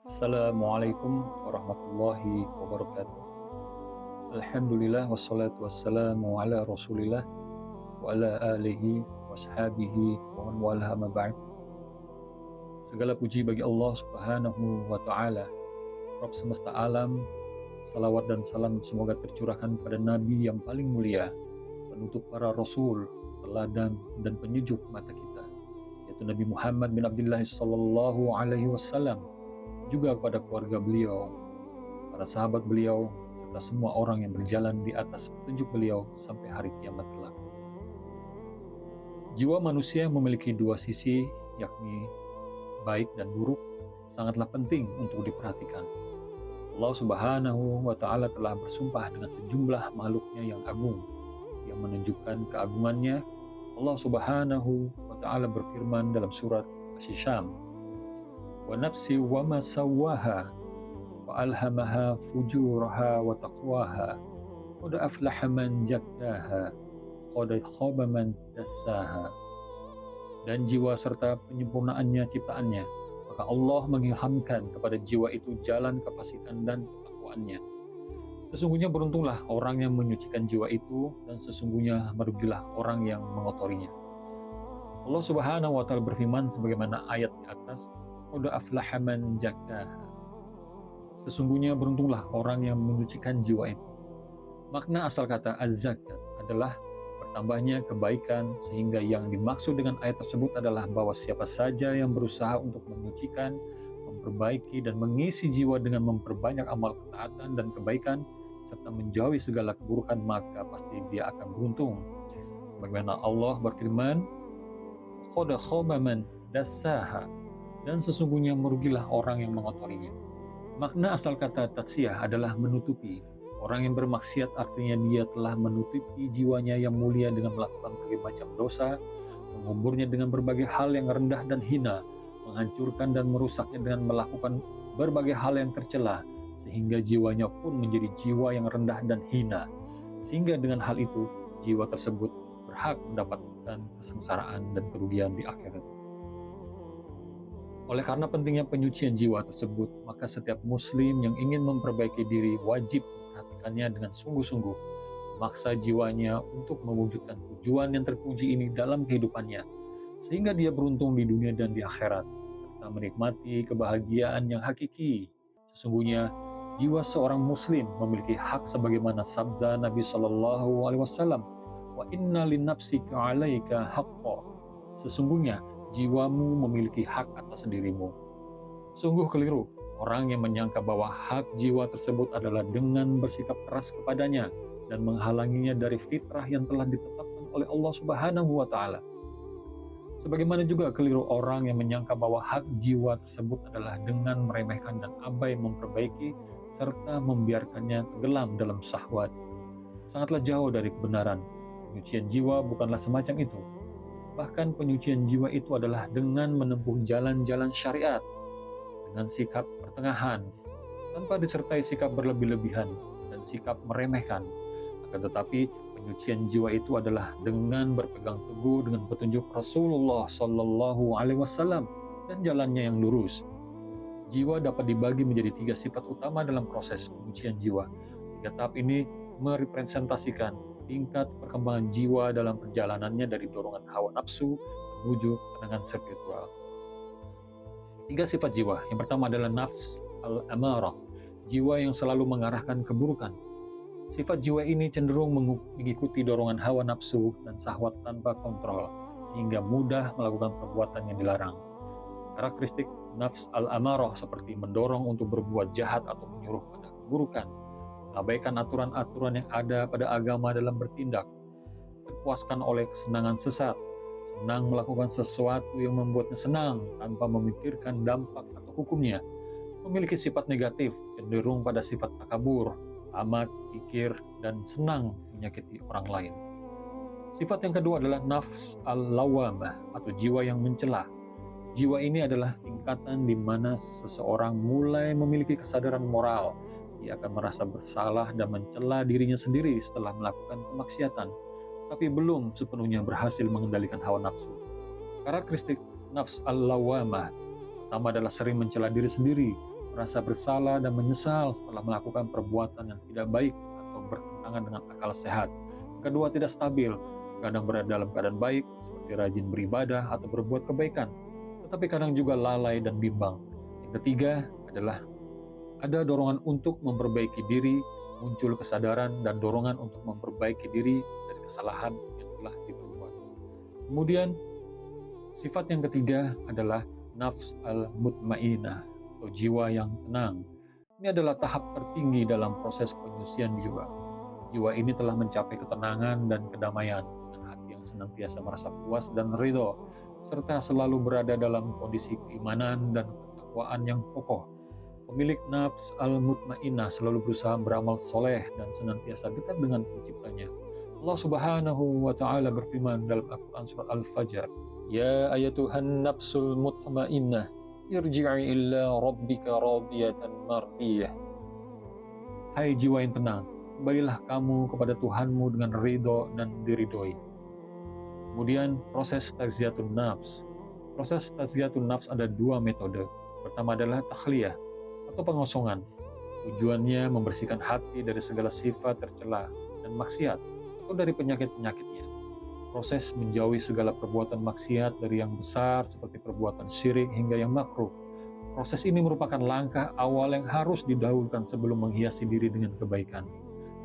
Assalamualaikum warahmatullahi wabarakatuh. Alhamdulillah wassalatu wassalamu ala Rasulillah wa ala alihi washabihi wa man walaha ma ba'd. Segala puji bagi Allah Subhanahu wa taala, Rabb semesta alam. Salawat dan salam semoga tercurahkan pada Nabi yang paling mulia, penutup para rasul, teladan dan penyejuk mata kita, yaitu Nabi Muhammad bin Abdullah sallallahu alaihi wasallam, juga kepada keluarga beliau, para sahabat beliau, serta semua orang yang berjalan di atas petunjuk beliau sampai hari kiamat kelak. Jiwa manusia yang memiliki dua sisi, yakni baik dan buruk, sangatlah penting untuk diperhatikan. Allah Subhanahu wa taala telah bersumpah dengan sejumlah makhluknya yang agung, yang menunjukkan keagungannya. Allah Subhanahu wa taala berfirman dalam surat Asy-Syam, "Wa nafsi wa ma sawwaha wa alhamaha fujuraha wa taqwaha qad aflaha man zakkaha qad khaba man dassaha." Dan jiwa serta penyempurnaannya ciptaannya, maka Allah mengilhamkan kepada jiwa itu jalan kefasikan dan ketakwaannya. Sesungguhnya beruntunglah orang yang menyucikan jiwa itu, dan sesungguhnya merugilah orang yang mengotorinya. Allah Subhanahu wa taala berfirman sebagaimana ayat di atas, qad aflaha man zakkaha. Sesungguhnya beruntunglah orang yang menyucikan jiwa itu. Makna asal kata az-zakat adalah bertambahnya kebaikan, sehingga yang dimaksud dengan ayat tersebut adalah bahwa siapa saja yang berusaha untuk menyucikan, memperbaiki dan mengisi jiwa dengan memperbanyak amal ketaatan dan kebaikan, serta menjauhi segala keburukan, maka pasti dia akan beruntung. Bagaimana Allah berfirman, qad khaba man dassaha, dan sesungguhnya merugilah orang yang mengotorinya. Makna asal kata tatsiyah adalah menutupi. Orang yang bermaksiat artinya dia telah menutupi jiwanya yang mulia dengan melakukan berbagai macam dosa, menguburnya dengan berbagai hal yang rendah dan hina, menghancurkan dan merusaknya dengan melakukan berbagai hal yang tercela, sehingga jiwanya pun menjadi jiwa yang rendah dan hina. Sehingga dengan hal itu, jiwa tersebut berhak mendapatkan kesengsaraan dan kerugian di akhirat. Oleh karena pentingnya penyucian jiwa tersebut, maka setiap muslim yang ingin memperbaiki diri wajib memperhatikannya dengan sungguh-sungguh, memaksa jiwanya untuk mewujudkan tujuan yang terpuji ini dalam kehidupannya, sehingga dia beruntung di dunia dan di akhirat, serta menikmati kebahagiaan yang hakiki. Sesungguhnya, jiwa seorang muslim memiliki hak sebagaimana sabda Nabi Shallallahu Alaihi Wasallam, "Wa inna linnafsika 'alaika haqqan." Sesungguhnya jiwamu memiliki hak atas dirimu. Sungguh keliru orang yang menyangka bahwa hak jiwa tersebut adalah dengan bersikap keras kepadanya dan menghalanginya dari fitrah yang telah ditetapkan oleh Allah Subhanahu wa taala. Sebagaimana juga keliru orang yang menyangka bahwa hak jiwa tersebut adalah dengan meremehkan dan abai memperbaiki serta membiarkannya tenggelam dalam syahwat. Sangatlah jauh dari kebenaran. Penyucian jiwa bukanlah semacam itu. Bahkan penyucian jiwa itu adalah dengan menempuh jalan-jalan syariat, dengan sikap pertengahan, tanpa disertai sikap berlebih-lebihan dan sikap meremehkan. Akan tetapi penyucian jiwa itu adalah dengan berpegang teguh dengan petunjuk Rasulullah Shallallahu Alaihi Wasallam dan jalannya yang lurus. Jiwa dapat dibagi menjadi 3 sifat utama dalam proses penyucian jiwa. 3 tahap ini merepresentasikan tingkat perkembangan jiwa dalam perjalanannya dari dorongan hawa nafsu menuju ketenangan spiritual. 3 sifat jiwa. Yang pertama adalah nafs al-amarah, jiwa yang selalu mengarahkan keburukan. Sifat jiwa ini cenderung mengikuti dorongan hawa nafsu dan syahwat tanpa kontrol, sehingga mudah melakukan perbuatan yang dilarang. Karakteristik nafs al-amarah seperti mendorong untuk berbuat jahat atau menyuruh pada keburukan, mengabaikan aturan-aturan yang ada pada agama dalam bertindak, terpuaskan oleh kesenangan sesat, senang melakukan sesuatu yang membuatnya senang tanpa memikirkan dampak atau hukumnya, memiliki sifat negatif, cenderung pada sifat takabur, tamak, pikir, dan senang menyakiti orang lain. Sifat yang kedua adalah nafs al-lawamah atau jiwa yang mencela. Jiwa ini adalah tingkatan di mana seseorang mulai memiliki kesadaran moral. Dia akan merasa bersalah dan mencela dirinya sendiri setelah melakukan kemaksiatan, tapi belum sepenuhnya berhasil mengendalikan hawa nafsu. Karakteristik nafs al-lawamah pertama adalah sering mencela diri sendiri, merasa bersalah dan menyesal setelah melakukan perbuatan yang tidak baik atau bertentangan dengan akal sehat. Kedua, tidak stabil, kadang berada dalam keadaan baik, seperti rajin beribadah atau berbuat kebaikan, tetapi kadang juga lalai dan bimbang. Yang ketiga adalah ada dorongan untuk memperbaiki diri, muncul kesadaran dan dorongan untuk memperbaiki diri dari kesalahan yang telah diperbuat. Kemudian, sifat yang ketiga adalah nafs al-mutmainah atau jiwa yang tenang. Ini adalah tahap tertinggi dalam proses penyucian jiwa. Jiwa ini telah mencapai ketenangan dan kedamaian dengan hati yang senantiasa merasa puas dan ridho, serta selalu berada dalam kondisi keimanan dan ketakwaan yang kokoh. Pemilik nafs al-mutmainah selalu berusaha beramal soleh dan senantiasa dekat dengan penciptanya. Allah Subhanahu wa Ta'ala berfirman dalam Al-Quran Surah Al-Fajr, Ya ayatuhan nafsul mutmainnah, irji'i illa rabbika radiyatan mardiyah. Hai jiwa yang tenang, kembalilah kamu kepada Tuhanmu dengan ridho dan diridhoi. Kemudian proses tazkiyatun nafs. Proses tazkiyatun nafs ada dua metode. Pertama adalah takhliyah atau pengosongan. Tujuannya membersihkan hati dari segala sifat tercela dan maksiat atau dari penyakit-penyakitnya. Proses menjauhi segala perbuatan maksiat dari yang besar seperti perbuatan syirik hingga yang makruh. Proses ini merupakan langkah awal yang harus didahulukan sebelum menghiasi diri dengan kebaikan.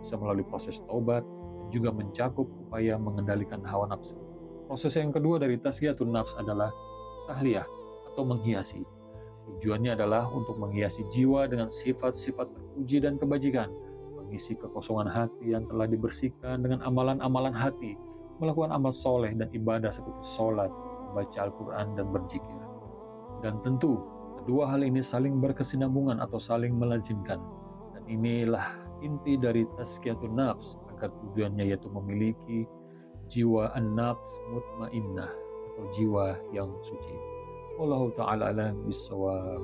Bisa melalui proses taubat dan juga mencakup upaya mengendalikan hawa nafsu. Proses yang kedua dari tazkiyatun nafs adalah tahliyah atau menghiasi. Tujuannya adalah untuk menghiasi jiwa dengan sifat-sifat terpuji dan kebajikan, mengisi kekosongan hati yang telah dibersihkan dengan amalan-amalan hati, melakukan amal soleh dan ibadah seperti sholat, membaca Al-Quran, dan berzikir. Dan tentu, kedua hal ini saling berkesinambungan atau saling melazimkan. Dan inilah inti dari tazkiyatun nafs, agar tujuannya yaitu memiliki jiwa an-nafs mutmainnah atau jiwa yang suci. Wallahu ta'ala alam bisawab.